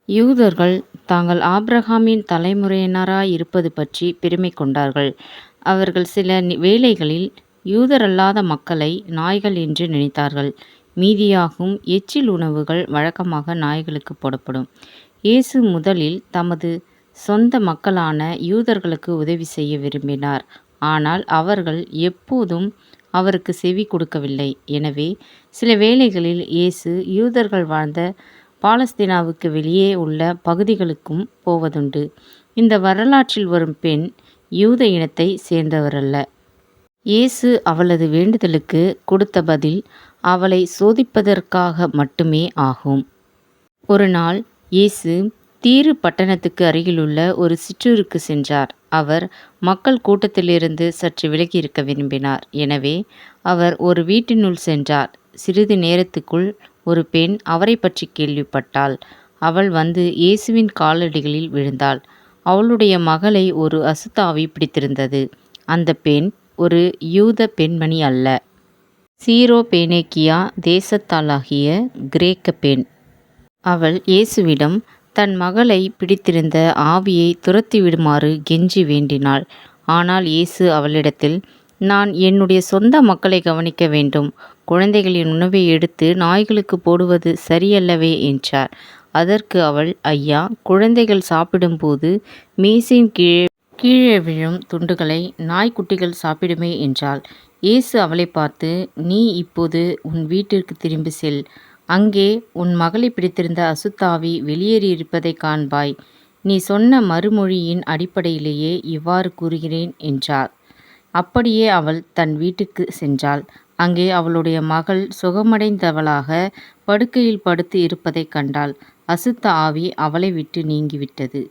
யூதர்கள் தாங்கள் ஆபிரகாமின் தலைமுறையினராய் இருப்பது பற்றி பெருமை கொண்டார்கள். அவர்கள் சில வேளைகளில் யூதரல்லாத மக்களை நாய்கள் என்று நினைத்தார்கள். மீதியாகும் எச்சில் உணவுகள் வழக்கமாக நாய்களுக்கு போடப்படும். இயேசு முதலில் தமது சொந்த மக்களான யூதர்களுக்கு உதவி செய்ய விரும்பினார். ஆனால் அவர்கள் எப்போதும் அவருக்கு செவி கொடுக்கவில்லை. எனவே சில வேளைகளில் இயேசு யூதர்கள் வாழ்ந்த பாலஸ்தீனாவுக்கு வெளியே உள்ள பகுதிகளுக்கும் போவதுண்டு. இந்த வரலாற்றில் வரும் பெண் யூத இனத்தை சேர்ந்தவரல்ல. இயேசு அவளது வேண்டுதலுக்கு கொடுத்த பதில் அவளை சோதிப்பதற்காக மட்டுமே ஆகும். ஒரு நாள் இயேசு தீரு பட்டணத்துக்கு அருகிலுள்ள ஒரு சிற்றூருக்கு சென்றார். அவர் மக்கள் கூட்டத்திலிருந்து சற்று விலகி இருக்க விரும்பினார். எனவே அவர் ஒரு வீட்டினுள் சென்றார். சிறிது நேரத்துக்குள் ஒரு பெண் அவரை பற்றி கேள்விப்பட்டாள். அவள் வந்து இயேசுவின் காலடிகளில் விழுந்தாள். அவளுடைய மகளை ஒரு அசுத்தாவி பிடித்திருந்தது. அந்த பெண் ஒரு யூத பெண்மணி அல்ல. சீரோபேனேக்கியா தேசத்தாளாகிய கிரேக்க பெண். அவள் இயேசுவிடம் தன் மகளை பிடித்திருந்த ஆவியை துரத்திவிடுமாறு கெஞ்சி வேண்டினாள். ஆனால் இயேசு அவளிடத்தில், நான் என்னுடைய சொந்த மக்களை கவனிக்க வேண்டும். குழந்தைகளின் உணவை எடுத்து நாய்களுக்கு போடுவது சரியல்லவே என்றார். அதற்கு அவள், ஐயா, குழந்தைகள் சாப்பிடும்போது மேசையின் கீழே விழும் துண்டுகளை நாய்க்குட்டிகள் சாப்பிடுமே என்றாள். இயேசு அவளை பார்த்து, நீ இப்போது உன் வீட்டிற்கு திரும்பி செல். அங்கே உன் மகளை பிடித்திருந்த அசுத்தாவி வெளியேறியிருப்பதைக் காண்பாய். நீ சொன்ன மறுமொழியின் அடிப்படையிலேயே இவ்வாறு கூறுகிறேன் என்றார். அப்படியே அவள் தன் வீட்டுக்கு சென்றாள். அங்கே அவளுடைய மகள் சுகமடைந்தவளாக படுக்கையில் படுத்து இருப்பதைக் கண்டாள். அசுத்த ஆவி அவளை விட்டு நீங்கிவிட்டது.